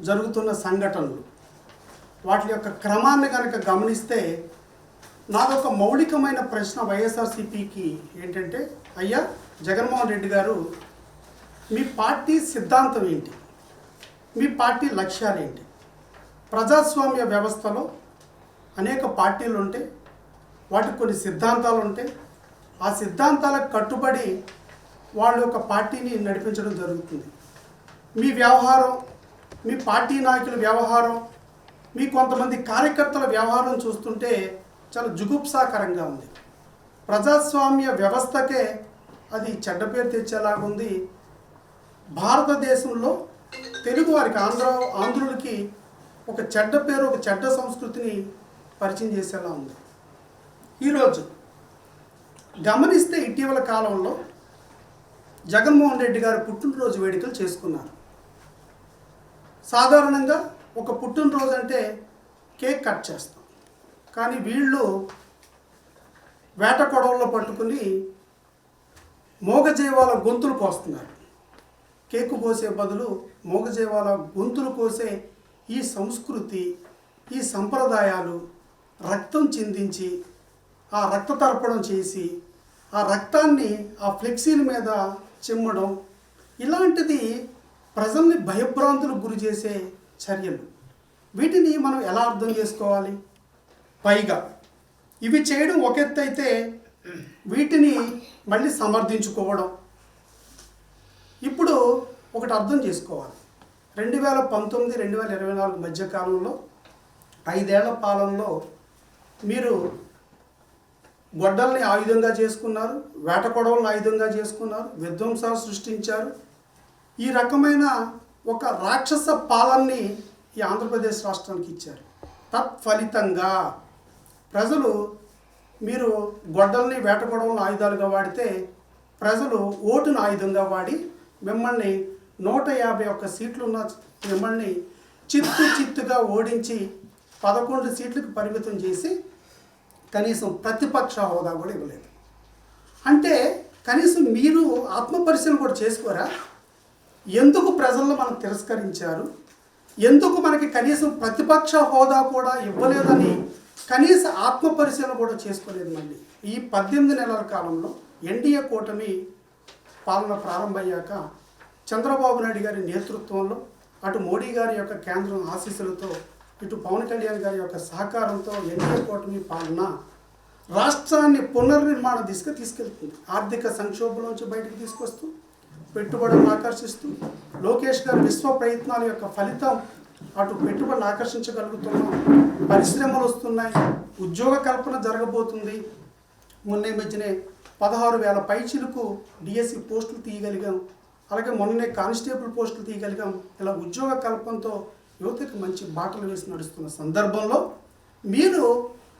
జరుగుతున్న సంఘటనలు వాటి యొక్క క్రమాన్ని కనుక గమనిస్తే నాదొక మౌలికమైన ప్రశ్న వైఎస్ఆర్సీపీకి ఏంటంటే, అయ్యా జగన్మోహన్ రెడ్డి గారు, మీ పార్టీ సిద్ధాంతం ఏంటి? మీ పార్టీ లక్ష్యాలు ఏంటి? ప్రజాస్వామ్య వ్యవస్థలో అనేక పార్టీలు ఉంటాయి, వాటికి కొన్ని సిద్ధాంతాలు ఉంటాయి. ఆ సిద్ధాంతాలకు కట్టుబడి వాళ్ళ యొక్క పార్టీని నడిపించడం జరుగుతుంది. మీ వ్యవహారం, మీ పార్టీ నాయకుల వ్యవహారం, మీ కొంతమంది కార్యకర్తల వ్యవహారం చూస్తుంటే చాలా జుగుప్సాకరంగా ఉంది. ప్రజాస్వామ్య వ్యవస్థకే అది చెడ్డ పేరు తెచ్చేలాగుంది. భారతదేశంలో తెలుగు వారికి, ఆంధ్రులకి ఒక చెడ్డ పేరు, ఒక చెడ్డ సంస్కృతిని పరిచయం చేసేలా ఉంది. ఈరోజు గమనిస్తే ఇటీవల కాలంలో జగన్మోహన్ రెడ్డి గారు పుట్టినరోజు వేడుకలు చేసుకున్నారు. సాధారణంగా ఒక పుట్టినరోజు అంటే కేక్ కట్ చేస్తాం, కానీ వీళ్ళు వేట కొడవల్లో పట్టుకుని మూగజీవాల గొంతులు కోస్తున్నారు. కేకు కోసే బదులు మూగజీవాల గొంతులు కోసే ఈ సంస్కృతి, ఈ సంప్రదాయాలు రక్తం చిందించి, ఆ రక్త తర్పణం చేసి, ఆ రక్తాన్ని ఆ ఫ్లెక్సీల మీద చిమ్మడం, ఇలాంటిది ప్రజల్ని భయభ్రాంతులకు గురి చేసే చర్యలు. వీటిని మనం ఎలా అర్థం చేసుకోవాలి? పైగా ఇవి చేయడం ఒక ఎత్తు అయితే, వీటిని మళ్ళీ సమర్థించుకోవడం. ఇప్పుడు ఒకటి అర్థం చేసుకోవాలి. 2019, 2024 మధ్యకాలంలో 5 ఏళ్ల పాలనలో మీరు గొడ్డల్ని ఆయుధంగా చేసుకున్నారు, వేట కొడవలను ఆయుధంగా చేసుకున్నారు, విధ్వంసాలు సృష్టించారు. ఈ రకమైన ఒక రాక్షస పాలనని ఈ ఆంధ్రప్రదేశ్ రాష్ట్రానికి ఇచ్చారు. తత్ఫలితంగా ప్రజలు, మీరు గొడ్డల్ని వేట కొడవలను ఆయుధాలుగా వాడితే, ప్రజలు ఓటును ఆయుధంగా వాడి మిమ్మల్ని 151 సీట్లున్న మిమ్మల్ని చిత్తుగా ఓడించి 11 సీట్లకు పరిమితం చేసి కనీసం ప్రతిపక్ష హోదా కూడా ఇవ్వలేదు. అంటే కనీసం మీరు ఆత్మపరిశీలన కూడా చేసుకోరా? ఎందుకు ప్రజల్లో మనం తిరస్కరించారు? ఎందుకు మనకి కనీసం ప్రతిపక్ష హోదా కూడా ఇవ్వలేదని కనీస ఆత్మపరిశీలన కూడా చేసుకోలేదు. మళ్ళీ ఈ 18 నెలల కాలంలో ఎన్డీఏ కూటమి పాలన ప్రారంభమయ్యాక చంద్రబాబు నాయుడు గారి నేతృత్వంలో, అటు మోడీ గారి యొక్క కేంద్రం ఆశీస్సులతో, ఇటు పవన్ కళ్యాణ్ గారి యొక్క సహకారంతో ఎన్డీఏ కూటమి పాలన రాష్ట్రాన్ని పునర్నిర్మాణ దిశగా తీసుకెళ్తుంది. ఆర్థిక సంక్షోభంలోంచి బయటకు తీసుకొస్తూ, పెట్టుబడులను ఆకర్షిస్తూ, లోకేష్ గారి విశ్వ ప్రయత్నాల యొక్క ఫలితం అటు పెట్టుబడులు ఆకర్షించగలుగుతున్నాం, పరిశ్రమలు వస్తున్నాయి, ఉద్యోగ కల్పన జరగబోతుంది. మొన్నే మధ్యనే 16,000 పైచిలకు డిఎస్సి పోస్టులు తీయగలిగాం. అలాగే మొన్ననే కానిస్టేబుల్ పోస్టులు తీయగలిగాం. ఇలా ఉద్యోగ కల్పనతో యువతకి మంచి బాటలు వేసి నడుస్తున్న సందర్భంలో మీరు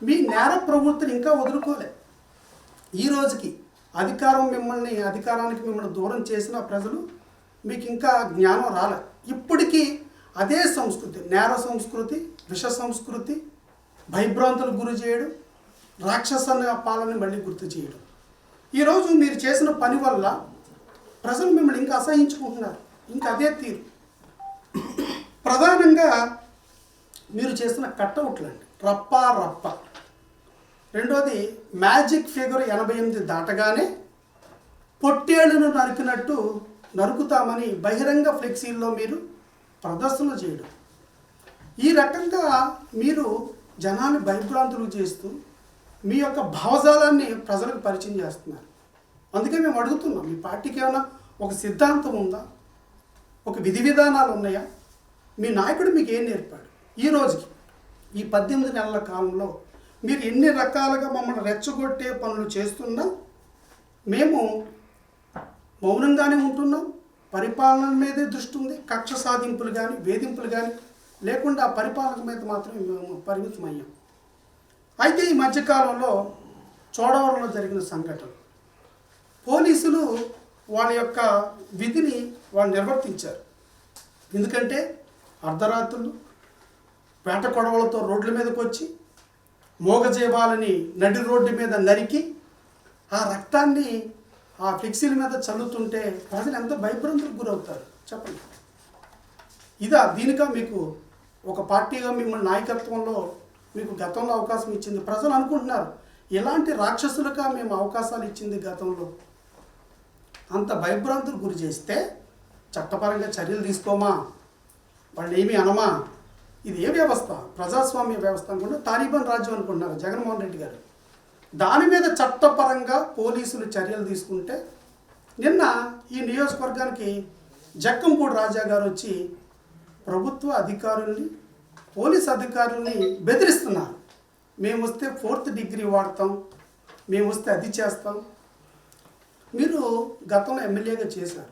మీ నేర ప్రవృత్తిని ఇంకా వదులుకోలే. ఈ రోజుకి అధికారానికి మిమ్మల్ని దూరం చేసిన ప్రజలు, మీకు ఇంకా జ్ఞానం రాలే. ఇప్పటికీ అదే సంస్కృతి, నేర సంస్కృతి, విష సంస్కృతి, భయభ్రాంతులకు గురి చేయడం, రాక్షస పాలనని మళ్ళీ గుర్తు చేయడం. ఈరోజు మీరు చేసిన పని వల్ల ప్రజలు మిమ్మల్ని ఇంకా అసహించుకుంటున్నారు. ఇంకా అదే తీరు. ప్రధానంగా మీరు చేసిన కట్అవుట్లు అండి, రప్ప. రెండోది, మ్యాజిక్ ఫిగర్ 88 దాటగానే పొట్టేళ్లను నరికినట్టు నరుకుతామని బహిరంగ ఫ్లెక్సీల్లో మీరు ప్రదర్శన చేయడం. ఈ రకంగా మీరు జనాన్ని భయభ్రాంతులు చేస్తూ మీ యొక్క భావజాలాన్ని ప్రజలకు పరిచయం చేస్తున్నారు. అందుకే మేము అడుగుతున్నాం, మీ పార్టీకి ఏమైనా ఒక సిద్ధాంతం ఉందా? ఒక విధి విధానాలు ఉన్నాయా? మీ నాయకుడు మీకు ఏం నేర్పాడు? ఈ రోజుకి ఈ 18 నెలల కాలంలో మీరు ఎన్ని రకాలుగా మమ్మల్ని రెచ్చగొట్టే పనులు చేస్తున్నా మేము మౌనంగానే ఉంటున్నాం. పరిపాలన మీదే దృష్టి ఉంది. కక్ష సాధింపులు కానీ, వేధింపులు కానీ లేకుండా పరిపాలన మీద మాత్రమే మేము పరిమితమయ్యాం. అయితే ఈ మధ్యకాలంలో చోడవరంలో జరిగిన సంఘటన, పోలీసులు వాళ్ళ యొక్క విధిని వాళ్ళు నిర్వర్తించారు. ఎందుకంటే అర్ధరాత్రులు వేట కొడవలతో రోడ్ల మీదకి వచ్చి మూగజీవాలని నడి రోడ్డు మీద నరికి ఆ రక్తాన్ని ఆ ఫ్లెక్సీల మీద చల్లుతుంటే ప్రజలు ఎంత భయభ్రాంతులకు గురవుతారు చెప్పండి. దీనికా మీకు ఒక పార్టీగా మిమ్మల్ని నాయకత్వంలో మీకు గతంలో అవకాశం ఇచ్చింది. ప్రజలు అనుకుంటున్నారు ఇలాంటి రాక్షసులుగా మేము అవకాశాలు ఇచ్చింది గతంలో. అంత భయభ్రాంతులు గురి చేస్తే చట్టపరంగా చర్యలు తీసుకోమా, వాళ్ళు ఏమీ అనమా? ఇది ఏ వ్యవస్థ? ప్రజాస్వామ్య వ్యవస్థ అనుకుంటే తాలిబాన్ రాజ్యం అనుకుంటున్నారు జగన్మోహన్ రెడ్డి గారు. దాని మీద చట్టపరంగా పోలీసులు చర్యలు తీసుకుంటే, నిన్న ఈ నియోజకవర్గానికి జక్కంపూడి రాజా గారు వచ్చి ప్రభుత్వ అధికారుల్ని, పోలీస్ అధికారుల్ని బెదిరిస్తున్నారు. మేము వస్తే 4th డిగ్రీ వాడతాం, మేము వస్తే అది చేస్తాం. మీరు గతంలో ఎమ్మెల్యేగా చేశారు,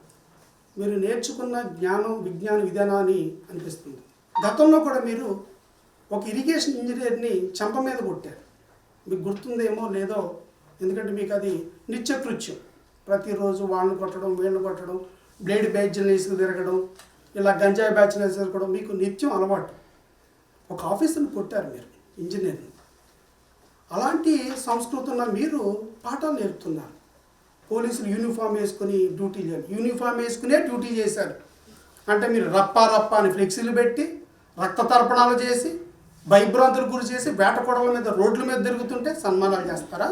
మీరు నేర్చుకున్న జ్ఞానం విజ్ఞాన విధానాన్ని అనిపిస్తుంది. గతంలో కూడా మీరు ఒక ఇరిగేషన్ ఇంజనీర్ని చెంప మీద కొట్టారు. మీకు గుర్తుందేమో లేదో, ఎందుకంటే మీకు అది నిత్యకృత్యం. ప్రతిరోజు వాళ్ళని కొట్టడం, వీళ్ళని కొట్టడం, బ్లేడ్ బ్యాచ్లు వేసుకు తిరగడం, ఇలా గంజాయి బ్యాచ్లు వేసి తిరగడం మీకు నిత్యం అలవాటు. ఒక ఆఫీసుని కొట్టారు మీరు, ఇంజనీర్ని. అలాంటి సంస్కృతి ఉన్న మీరు పాఠాలు నేర్పుతున్నారు. పోలీసులు యూనిఫామ్ వేసుకుని డ్యూటీ చేయాలి, యూనిఫామ్ వేసుకునే డ్యూటీ చేశారు. అంటే మీరు రప్పా అని ఫ్లెక్సీలు పెట్టి, రక్త తర్పణాలు చేసి, భయభ్రాంతులు గురి చేసి, వేట కొడవల మీద రోడ్ల మీద తిరుగుతుంటే సన్మానాలు చేస్తారా?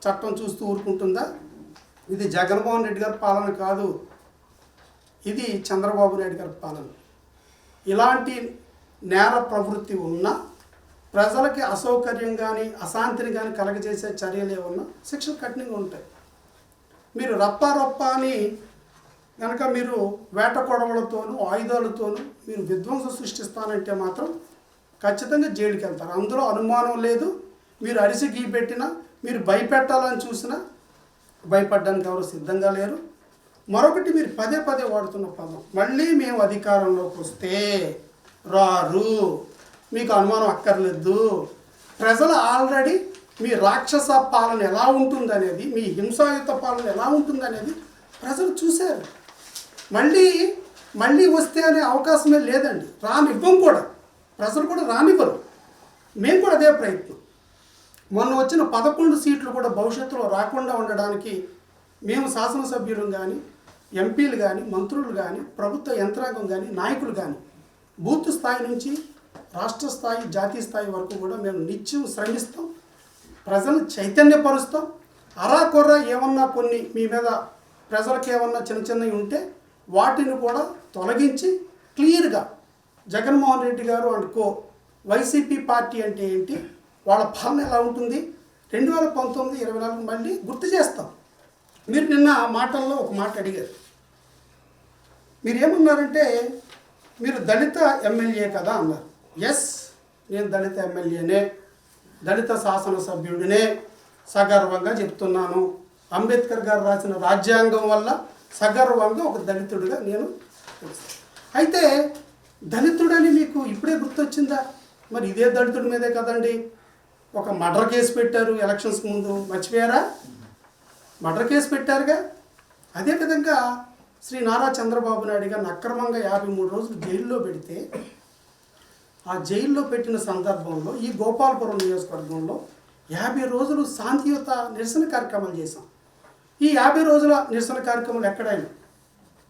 చట్టం చూస్తూ ఊరుకుంటుందా? ఇది జగన్మోహన్ రెడ్డి గారి పాలన కాదు, ఇది చంద్రబాబు నాయుడు గారి పాలన. ఇలాంటి నేర ప్రవృత్తి ఉన్న ప్రజలకి అసౌకర్యం కానీ అశాంతిని కానీ కలగజేసే చర్యలు ఏమన్నా శిక్షలు కఠినంగా ఉంటాయి. మీరు రప్పా అని కనుక మీరు వేట కొడవలతోనూ ఆయుధాలతోనూ మీరు విధ్వంసం సృష్టిస్తానంటే మాత్రం ఖచ్చితంగా జైలుకి వెళ్తారు. అందులో అనుమానం లేదు. మీరు అరిసి గీ పెట్టినా, మీరు భయపెట్టాలని చూసినా భయపడడానికి ఎవరు సిద్ధంగా లేరు. మరొకటి, మీరు పదే వాడుతున్న పదం, మళ్ళీ మేము అధికారంలోకి వస్తే రారు, మీకు అనుమానం అక్కర్లేదు. ప్రజలు ఆల్రెడీ మీ రాక్షస పాలన ఎలా ఉంటుందనేది, మీ హింసాయుత పాలన ఎలా ఉంటుందనేది ప్రజలు చూశారు. మళ్ళీ వస్తే అనే అవకాశమే లేదండి. రానివ్వం కూడా, ప్రజలు కూడా రానివ్వరు. మేము కూడా అదే ప్రయత్నం. మొన్న వచ్చిన 11 సీట్లు కూడా భవిష్యత్తులో రాకుండా ఉండడానికి మేము శాసనసభ్యులు కానీ, ఎంపీలు కానీ, మంత్రులు కానీ, ప్రభుత్వ యంత్రాంగం కానీ, నాయకులు కానీ, బూత్ స్థాయి నుంచి రాష్ట్ర స్థాయి, జాతీయ స్థాయి వరకు కూడా మేము నిత్యం శ్రమిస్తాం, ప్రజలను చైతన్యపరుస్తాం. అరాకొర్ర ఏమన్నా కొన్ని మీ మీద ప్రజలకు ఏమన్నా చిన్నవి ఉంటే వాటిని కూడా తొలగించి క్లియర్గా జగన్మోహన్ రెడ్డి గారు అనుకో వైసీపీ పార్టీ అంటే ఏంటి, వాళ్ళ పాలన ఎలా ఉంటుంది, 2019, 24 మళ్ళీ గుర్తు చేస్తాం. మీరు నిన్న మాటల్లో ఒక మాట అడిగారు. మీరు ఏమన్నారంటే, మీరు దళిత ఎమ్మెల్యే కదా అన్నారు. ఎస్, నేను దళిత ఎమ్మెల్యేనే, దళిత శాసనసభ్యుడినే, సగర్వంగా చెప్తున్నాను. అంబేద్కర్ గారు రాసిన రాజ్యాంగం వల్ల సగర్వంగా ఒక దళితుడిగా నేను. అయితే దళితుడని మీకు ఇప్పుడే గుర్తొచ్చిందా? మరి ఇదే దళితుడి మీదే కదండి ఒక మర్డర్ కేసు పెట్టారు ఎలక్షన్స్కి ముందు, మర్చిపోయారా? మర్డర్ కేసు పెట్టారుగా. అదేవిధంగా శ్రీ నారా చంద్రబాబు నాయుడు గారిని అక్రమంగా 53 రోజులు జైల్లో పెడితే, ఆ జైల్లో పెట్టిన సందర్భంలో ఈ గోపాలపురం నియోజకవర్గంలో 50 రోజులు శాంతియుత నిరసన కార్యక్రమాలు చేశాం. ఈ 50 రోజుల నిరసన కార్యక్రమాలు ఎక్కడైనా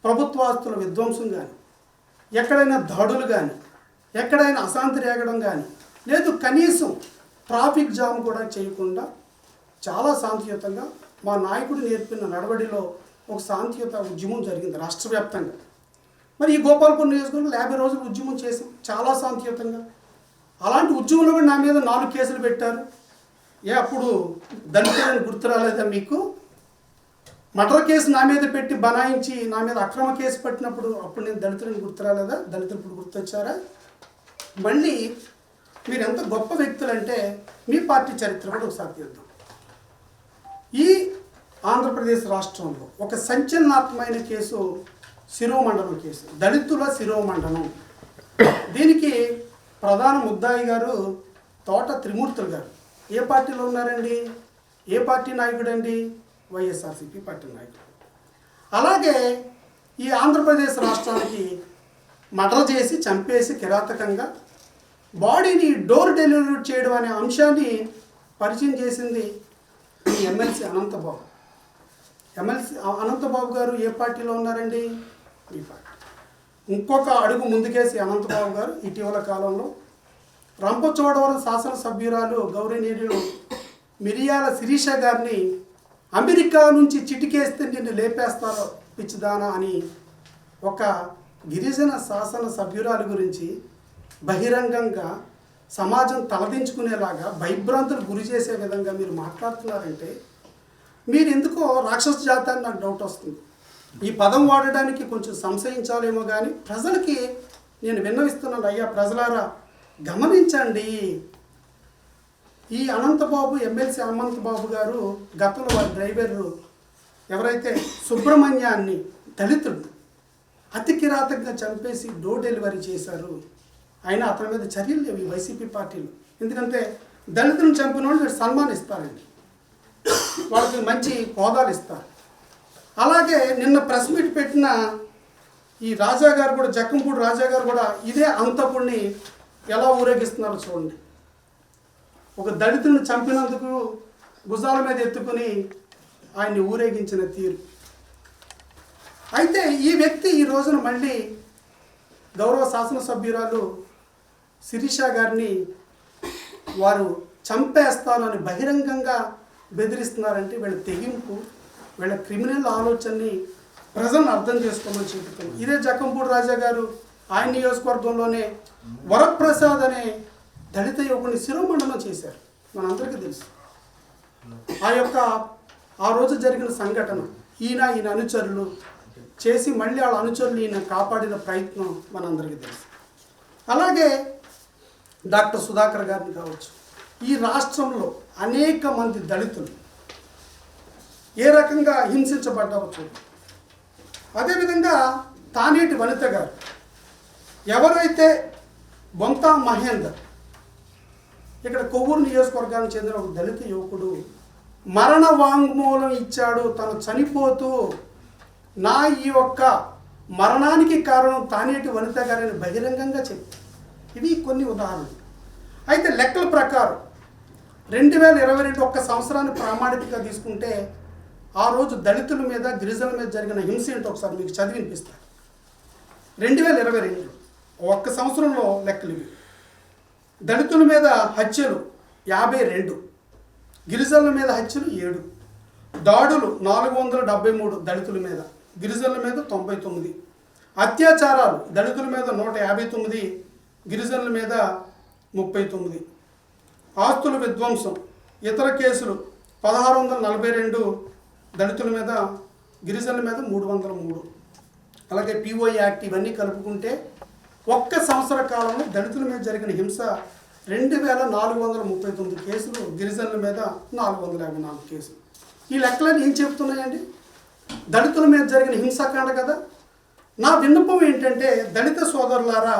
ప్రభుత్వాస్తుల విధ్వంసం కానీ, ఎక్కడైనా దాడులు కానీ, ఎక్కడైనా అశాంతి రేగడం కానీ లేదు, కనీసం ట్రాఫిక్ జామ్ కూడా చేయకుండా చాలా శాంతియుతంగా మా నాయకుడు నేర్పిన నడవడిలో ఒక శాంతియుత ఉద్యమం జరిగింది రాష్ట్ర వ్యాప్తంగా. మరి ఈ గోపాలపురం నియోజకవర్గంలో 50 రోజులు ఉద్యమం చేసాం చాలా శాంతియుతంగా. అలాంటి ఉద్యమంలో కూడా నా మీద 4 కేసులు పెట్టారు. అప్పుడు దళితులని గుర్తు రాలేదా మీకు? మర్డర్ కేసు నా మీద పెట్టి బనాయించి నా మీద అక్రమ కేసు పట్టినప్పుడు అప్పుడు నేను దళితులని గుర్తు రాలేదా? దళితులు ఇప్పుడు గుర్తొచ్చారా? మళ్ళీ మీరు ఎంత గొప్ప వ్యక్తులంటే మీ పార్టీ చరిత్ర కూడా ఒకసారి తీద్దాం. ఈ ఆంధ్రప్రదేశ్ రాష్ట్రంలో ఒక సంచలనాత్మకమైన కేసు శిరోమండనం కేసు, దళితుల శిరోమండనం. దీనికి ప్రధాన ముద్దాయి గారు తోట త్రిమూర్తులు గారు. ఏ పార్టీలో ఉన్నారండి? ఏ పార్టీ నాయకుడండి? వైఎస్ఆర్సీపీ పార్టీ నాయకుడు. అలాగే ఈ ఆంధ్రప్రదేశ్ రాష్ట్రానికి మర్డర్ చేసి చంపేసి కిరాతకంగా బాడీని డోర్ డెలివరీ చేయడం అనే అంశాన్ని పరిచయం చేసింది ఈ ఎమ్మెల్సీ అనంతబాబు. ఎమ్మెల్సీ అనంతబాబు గారు ఏ పార్టీలో ఉన్నారండి? ఈ పార్టీ. ఇంకొక అడుగు ముందుకేసి అనంతబాబు గారు ఇటీవల కాలంలో రంపచోడవరం శాసనసభ్యురాలు గౌరవనీయులు మిరియాల శిరీష గారిని అమెరికా నుంచి చిటికేస్తే నిన్ను లేపేస్తారో పిచ్చిదానా అని ఒక గిరిజన శాసన సభ్యురాలు గురించి బహిరంగంగా సమాజం తలదించుకునేలాగా భయభ్రాంతులు గురి చేసే విధంగా మీరు మాట్లాడుతున్నారంటే మీరు ఎందుకో రాక్షస జాతి అని నాకు డౌట్ వస్తుంది. ఈ పదం వాడడానికి కొంచెం సంశయించాలేమో కానీ ప్రజలకి నేను విన్నవిస్తున్నాను, అయ్యా ప్రజలారా గమనించండి. ఈ అనంతబాబు ఎమ్మెల్సీ అనంతబాబు గారు గతంలో వారి డ్రైవరు ఎవరైతే సుబ్రహ్మణ్యాన్ని దళితుడు అతి కిరాతకంగా చంపేసి డోర్ డెలివరీ చేశారు. అయినా అతని మీద చర్యలు లేవు ఈ వైసీపీ పార్టీలు. ఎందుకంటే దళితులను చంపిన వాళ్ళు వీళ్ళు సన్మానిస్తారండి, వాళ్ళకి మంచి హోదాలు ఇస్తారు. అలాగే నిన్న ప్రెస్ మీట్ పెట్టిన ఈ రాజా గారు కూడా, జక్కంపూడి రాజా గారు కూడా ఇదే అంతకుడిని ఎలా ఊరేగిస్తున్నారో చూడండి. ఒక దళితులను చంపినందుకు భుజాల మీద ఎత్తుకుని ఆయన్ని ఊరేగించిన తీరు. అయితే ఈ వ్యక్తి ఈ రోజున మళ్ళీ గౌరవ శాసనసభ్యురాలు శిరీష గారిని వారు చంపేస్తాను అని బహిరంగంగా బెదిరిస్తున్నారంటే వీళ్ళ తెగింపు, వీళ్ళ క్రిమినల్ ఆలోచనని ప్రజలను అర్థం చేసుకోమని చెబుతున్నాను. ఇదే జక్కంపూడి రాజా గారు ఆయన నియోజకవర్గంలోనే వరప్రసాద్ అనే దళిత యువకుని శిరోమండనం చేశారు, మనందరికీ తెలుసు. ఆ రోజు జరిగిన సంఘటన ఈయన అనుచరులు చేసి మళ్ళీ వాళ్ళ అనుచరులు ఈయన కాపాడిన ప్రయత్నం మనందరికీ తెలుసు. అలాగే డాక్టర్ సుధాకర్ గారిని కావచ్చు, ఈ రాష్ట్రంలో అనేక మంది దళితులు ఏ రకంగా హింసించబడ్డారో చూడండి. అదేవిధంగా తానేటి వనిత గారు, ఎవరైతే బొంతా మహేందర్ ఇక్కడ కొవ్వూరు నియోజకవర్గానికి చెందిన ఒక దళిత యువకుడు మరణ వాంగ్మూలం ఇచ్చాడు. తను చనిపోతూ నా ఈ ఒక్క మరణానికి కారణం తానేటి వనిత గారిని బహిరంగంగా చెప్పారు. ఇవి కొన్ని ఉదాహరణలు. అయితే లెక్కల ప్రకారం 2022 ఒక్క సంవత్సరాన్ని ప్రామాణికంగా తీసుకుంటే ఆ రోజు దళితుల మీద గిరిజనుల మీద జరిగిన హింస ఏంటో ఒకసారి మీకు చదివి వినిపిస్తాను. 2022 ఒక్క సంవత్సరంలో లెక్కలు ఇవి. దళితుల మీద హత్యలు 52, గిరిజనుల మీద హత్యలు 7, దాడులు 473 దళితుల మీద, గిరిజనుల మీద 99, అత్యాచారాలు దళితుల మీద 159, గిరిజనుల మీద 39, ఆస్తుల విధ్వంసం ఇతర కేసులు 1642 దళితుల మీద, గిరిజనుల మీద 303. అలాగే పిఓ యాక్ట్ ఇవన్నీ కలుపుకుంటే ఒక్క సంవత్సర కాలంలో దళితుల మీద జరిగిన హింస 2439 కేసులు, గిరిజనుల మీద 454 కేసులు. ఈ లెక్కలన్నీ ఏం చెప్తున్నాయండి? దళితుల మీద జరిగిన హింసాకాండ కదా. నా విన్నపం ఏంటంటే దళిత సోదరులారా,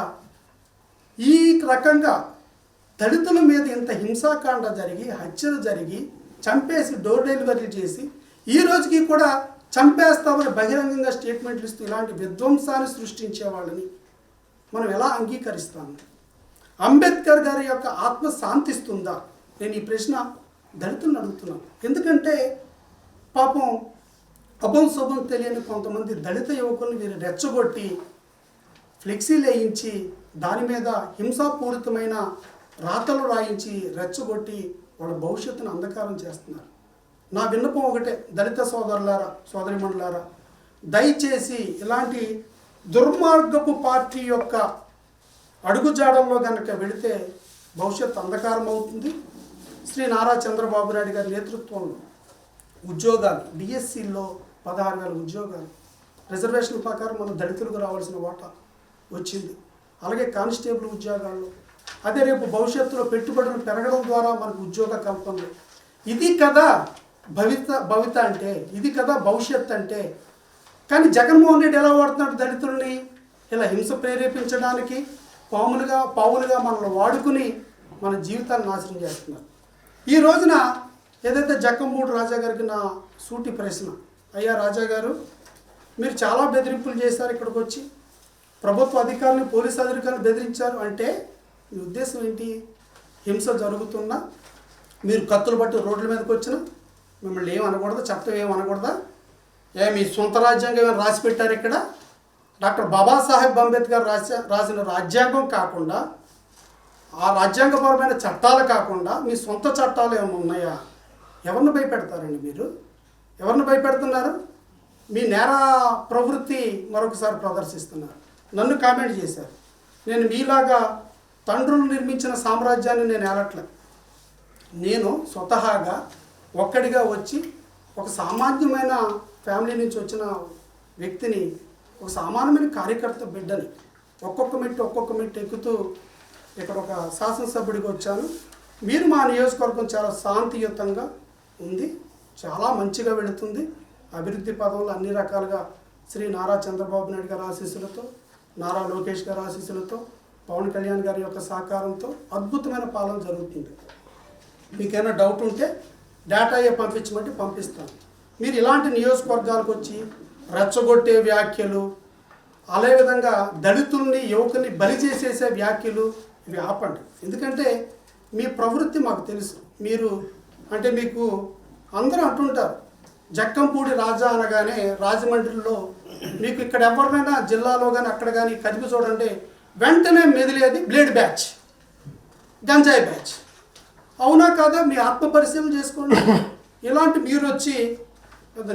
ఈ రకంగా దళితుల మీద ఇంత హింసాకాండ జరిగి, హత్యలు జరిగి, చంపేసి డోర్ డెలివరీ చేసి ఈ రోజుకి కూడా చంపేస్తామని బహిరంగంగా స్టేట్మెంట్లు ఇస్తూ ఇలాంటి విధ్వంసాన్ని సృష్టించే వాళ్ళని మనం ఎలా అంగీకరిస్తాము? అంబేద్కర్ గారి యొక్క ఆత్మ శాంతిస్తుందా? నేను ఈ ప్రశ్న దళితులను అడుగుతున్నాను. ఎందుకంటే పాపం అభం శుభం తెలియని కొంతమంది దళిత యువకులను వీరు రెచ్చగొట్టి ఫ్లెక్సీలు వేయించి దాని మీద హింసాపూరితమైన రాతలు రాయించి రెచ్చగొట్టి వాళ్ళ భవిష్యత్తును అంధకారం చేస్తున్నారు. నా విన్నపం ఒకటే, దళిత సోదరులారా, సోదరిమణులారా, దయచేసి ఇలాంటి దుర్మార్గపు పార్టీ యొక్క అడుగుజాడల్లో కనుక వెళితే భవిష్యత్తు అంధకారం అవుతుంది. శ్రీ నారా చంద్రబాబు నాయుడు గారి నేతృత్వంలో ఉద్యోగాలు, డిఎస్సిలో 16,000 ఉద్యోగాలు, రిజర్వేషన్ ప్రకారం మన దళితులకు రావాల్సిన వాటా వచ్చింది. అలాగే కానిస్టేబుల్ ఉద్యోగాల్లో, అదే రేపు భవిష్యత్తులో పెట్టుబడులు పెరగడం ద్వారా మనకు ఉద్యోగ కల్పనలు. ఇది కదా భవిత అంటే, ఇది కదా భవిష్యత్ అంటే. కానీ జగన్మోహన్ రెడ్డి ఎలా వాడుతున్నాడు దళితుల్ని? ఇలా హింస ప్రేరేపించడానికి పావులుగా మనల్ని వాడుకుని మన జీవితాన్ని నాశనం చేస్తున్నారు. ఈ రోజున ఏదైతే జక్కంపూడి రాజా గారికి నా సూటి ప్రశ్న, అయ్యా రాజా గారు, మీరు చాలా బెదిరింపులు చేశారు, ఇక్కడికి వచ్చి ప్రభుత్వ అధికారులు, పోలీసు అధికారులు బెదిరించారు అంటే మీ ఉద్దేశం ఏంటి? హింస జరుగుతున్నా మీరు కత్తులు బట్టి రోడ్ల మీదకి వచ్చినా మిమ్మల్ని ఏమనకూడదా? చట్టం ఏమనకూడదా? మీ సొంత రాజ్యాంగం ఏమైనా రాసి పెట్టారు ఇక్కడ? డాక్టర్ బాబాసాహెబ్ అంబేద్కర్ రాసిన రాజ్యాంగం కాకుండా, ఆ రాజ్యాంగపరమైన చట్టాలు కాకుండా మీ సొంత చట్టాలు ఏమైనా ఉన్నాయా? ఎవరిని భయపెడతారండి మీరు? ఎవరిని భయపెడుతున్నారు? మీ నేర ప్రవృత్తి మరొకసారి ప్రదర్శిస్తున్నారు. నన్ను కామెంట్ చేశారు. నేను మీలాగా తండ్రులు నిర్మించిన సామ్రాజ్యాన్ని నేను ఏలట్లే. నేను స్వతహాగా ఒక్కడిగా వచ్చి ఒక సామాన్యమైన ఫ్యామిలీ నుంచి వచ్చిన వ్యక్తిని, ఒక సామాన్యమైన కార్యకర్త బిడ్డని ఒక్కొక్క మెట్టు ఎక్కుతూ ఇక్కడ ఒక శాసనసభ్యుడిగా వచ్చాను. మీరు మా నియోజకవర్గం చాలా శాంతియుతంగా ఉంది, చాలా మంచిగా వెళుతుంది. అభివృద్ధి పదంలో అన్ని రకాలుగా శ్రీ నారా చంద్రబాబు నాయుడు గారి ఆశీస్సులతో, నారా లోకేష్ గారి ఆశీస్సులతో, పవన్ కళ్యాణ్ గారి యొక్క సహకారంతో అద్భుతమైన పాలన జరుగుతుంది. మీకైనా డౌట్ ఉంటే డేటా పంపించమంటే పంపిస్తాను. మీరు ఇలాంటి నియోజకవర్గాలకు వచ్చి రెచ్చగొట్టే వ్యాఖ్యలు, అదేవిధంగా దళితుల్ని యువకుల్ని బలి చేసేసే వ్యాఖ్యలు ఇవి ఆపండి. ఎందుకంటే మీ ప్రవృత్తి మాకు తెలుసు. మీరు అంటే మీకు అందరూ అంటుంటారు, జక్కంపూడి రాజా అనగానే రాజమండ్రిలో మీకు ఇక్కడ ఎవరినైనా జిల్లాలో కానీ అక్కడ కానీ కదిపి చూడండి, వెంటనే మెదిలేది బ్లేడ్ బ్యాచ్, గంజాయి బ్యాచ్. అవునా కాదా? మీ ఆత్మ పరిశీలన చేసుకోండి. ఇలాంటి మీరు వచ్చి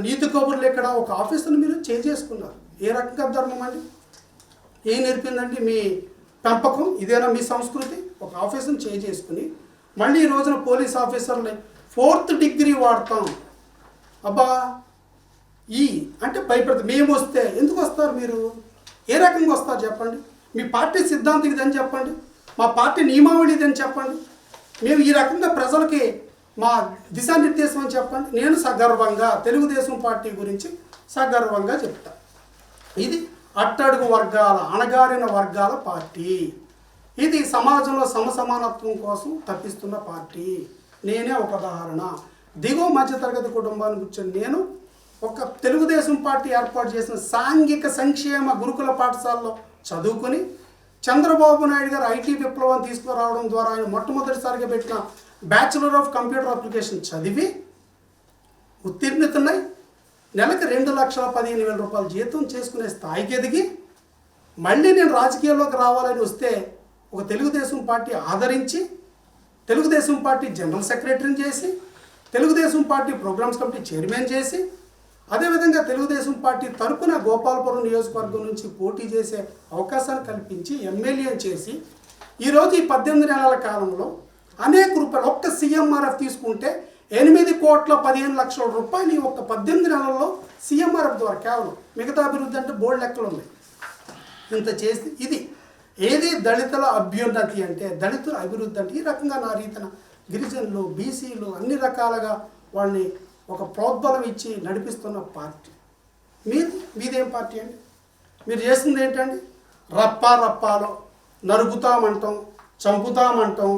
నీతి కబుర్లు ఇక్కడ ఒక ఆఫీసును మీరు చేసుకున్నారు. ఏ రకంగా ధర్మం అండి? ఏం నేర్పిందండి మీ పెంపకం? ఇదేనా మీ సంస్కృతి? ఒక ఆఫీసును చేసుకుని మళ్ళీ ఈ రోజున పోలీస్ ఆఫీసర్ని 4th డిగ్రీ వాడతాం. అబ్బా అంటే భయపడతాం. మేము వస్తే ఎందుకు వస్తారు మీరు? ఏ రకంగా వస్తారు చెప్పండి? మీ పార్టీ సిద్ధాంతం ఇదని చెప్పండి, మా పార్టీ నియమావళి ఇదని చెప్పండి. మేము ఈ రకంగా ప్రజలకి మా దిశానిర్దేశం అని చెప్పండి. నేను సగర్వంగా తెలుగుదేశం పార్టీ గురించి సగర్వంగా చెప్తా. ఇది అట్టడుగు వర్గాల, అణగారిన వర్గాల పార్టీ. ఇది సమాజంలో సమసమానత్వం కోసం తప్పిస్తున్న పార్టీ. నేనే ఒక ఉదాహరణ. దిగువ మధ్యతరగతి కుటుంబానికి వచ్చిన నేను ఒక తెలుగుదేశం పార్టీ ఏర్పాటు చేసిన సాంఘిక సంక్షేమ గురుకుల పాఠశాలలో చదువుకుని, చంద్రబాబు నాయుడు గారు ఐటీ విప్లవం తీసుకురావడం ద్వారా ఆయన మొట్టమొదటిసారిగా పెట్టిన బ్యాచిలర్ ఆఫ్ కంప్యూటర్ అప్లికేషన్ చదివి ఉత్తీర్ణతున్నాయి. నెలకు 2,15,000 రూపాయలు జీతం చేసుకునే స్థాయికి ఎదిగి, మళ్ళీ నేను రాజకీయాల్లోకి రావాలని వస్తే ఒక తెలుగుదేశం పార్టీ ఆదరించి, తెలుగుదేశం పార్టీ జనరల్ సెక్రటరీని చేసి, Telugu Desam party programs committee chairman చేసి, అదేవిధంగా తెలుగుదేశం పార్టీ తరపున గోపాలపురం నియోజకవర్గం నుంచి పోటీ చేసే అవకాశాన్ని కల్పించి ఎమ్మెల్యేని చేసి, ఈరోజు ఈ 18 నెలల కాలంలో అనేక రూపాయలు, ఒక్క సీఎంఆర్ఎఫ్ తీసుకుంటే 8,15,00,000 రూపాయలు ఈ ఒక్క 18 నెలల్లో సీఎంఆర్ఎఫ్ ద్వారా కేవలం. మిగతా అభివృద్ధి అంటే బోల్డ్ లెక్కలు ఉన్నాయి. ఇంత చేసి ఇది ఏది దళితుల అభ్యున్నతి అంటే, దళితుల అభివృద్ధి అంటే ఈ రకంగా నా రీతిన గిరిజనులు, బీసీలు అన్ని రకాలుగా వాళ్ళని ఒక ప్రోద్బలం ఇచ్చి నడిపిస్తున్న పార్టీ మీదేం పార్టీ అండి? మీరు చేస్తుంది ఏంటండి? రప్పాలో నరుగుతామంటాం, చంపుతామంటాం,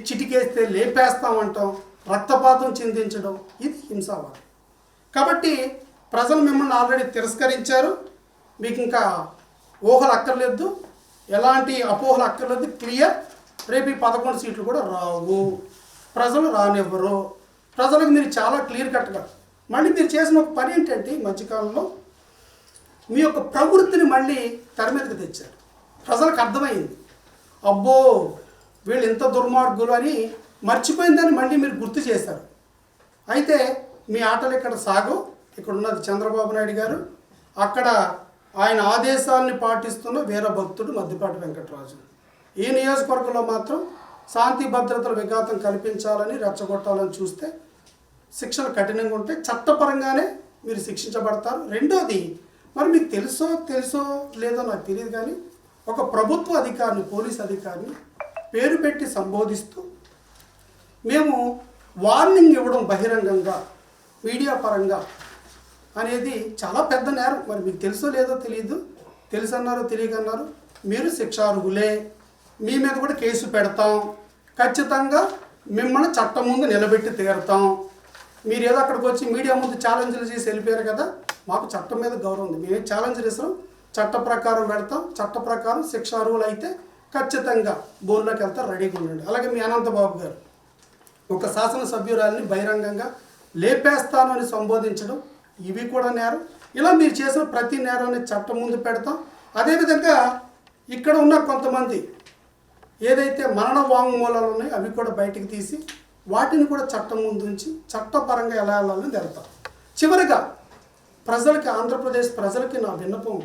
చిటికేస్తే లేపేస్తామంటాం, రక్తపాతం చిందించడం, ఇది హింసావాదం. కాబట్టి ప్రజలు మిమ్మల్ని ఆల్రెడీ తిరస్కరించారు. మీకు ఇంకా ఊహలు అక్కర్లేదు, ఎలాంటి అపోహలు అక్కర్లేదు. క్లియర్. రేపు ఈ 11 సీట్లు కూడా రావు, ప్రజలు రానివ్వరు. ప్రజలకు మీరు చాలా క్లియర్ కట్గా. మళ్ళీ మీరు చేసిన ఒక పని ఏంటంటే, ఈ మధ్యకాలంలో మీ యొక్క ప్రవృత్తిని మళ్ళీ తెర మీదకి తెచ్చారు. ప్రజలకు అర్థమైంది, అబ్బో వీళ్ళు ఇంత దుర్మార్గులు అని మర్చిపోయిందని మళ్ళీ మీరు గుర్తు చేశారు. అయితే మీ ఆటలు ఇక్కడ సాగు. ఇక్కడ ఉన్నది చంద్రబాబు నాయుడు గారు, అక్కడ ఆయన ఆదేశాలని పాటిస్తున్న వీరభక్తుడు మద్దిపాటి వెంకటరాజు. ఈ నియోజకవర్గంలో మాత్రం శాంతి భద్రతల విఘాతం కల్పించాలని, రెచ్చగొట్టాలని చూస్తే శిక్షలు కఠినంగా ఉంటే చట్టపరంగానే మీరు శిక్షించబడతారు. రెండోది, మరి మీకు తెలుసో లేదో నాకు తెలియదు కానీ, ఒక ప్రభుత్వ అధికారిని, పోలీస్ అధికారిని పేరు పెట్టి సంబోధిస్తూ మేము వార్నింగ్ ఇవ్వడం బహిరంగంగా మీడియా పరంగా అనేది చాలా పెద్ద నేరం. మరి మీకు తెలుసో లేదో తెలియదు, తెలుసన్నారు తెలియకన్నారు. మీరు శిక్షార్హులే, మీ మీద కూడా కేసు పెడతాం, ఖచ్చితంగా మిమ్మల్ని చట్టం ముందు నిలబెట్టి తీరుతాం. మీరు ఏదో అక్కడికి వచ్చి మీడియా ముందు ఛాలెంజ్లు చేసి వెళ్ళిపోయారు కదా. మాకు చట్టం మీద గౌరవం ఉంది, మేము ఛాలెంజ్లు ఇస్తాం, చట్ట ప్రకారం పెడతాం. చట్ట ప్రకారం శిక్షార్హులు అయితే ఖచ్చితంగా బోన్లోకి వెళ్తారు, రెడీగా ఉండండి. అలాగే మీ అనంతబాబు గారు ఒక శాసనసభ్యురాలిని బహిరంగంగా లేపేస్తాను అని సంబోధించడం, ఇవి కూడా నేరం. ఇలా మీరు చేసిన ప్రతి నేరాన్ని చట్టం ముందు పెడతాం. అదేవిధంగా ఇక్కడ ఉన్న కొంతమంది ఏదైతే మరణ వాంగ్మూలాలు ఉన్నాయో అవి కూడా బయటికి తీసి వాటిని కూడా చట్టం ముందు ఉంచి చట్టపరంగా ఎలా వెళ్ళాలని తెలుపుతారు. చివరిగా ప్రజలకి, ఆంధ్రప్రదేశ్ ప్రజలకి నా విన్నపం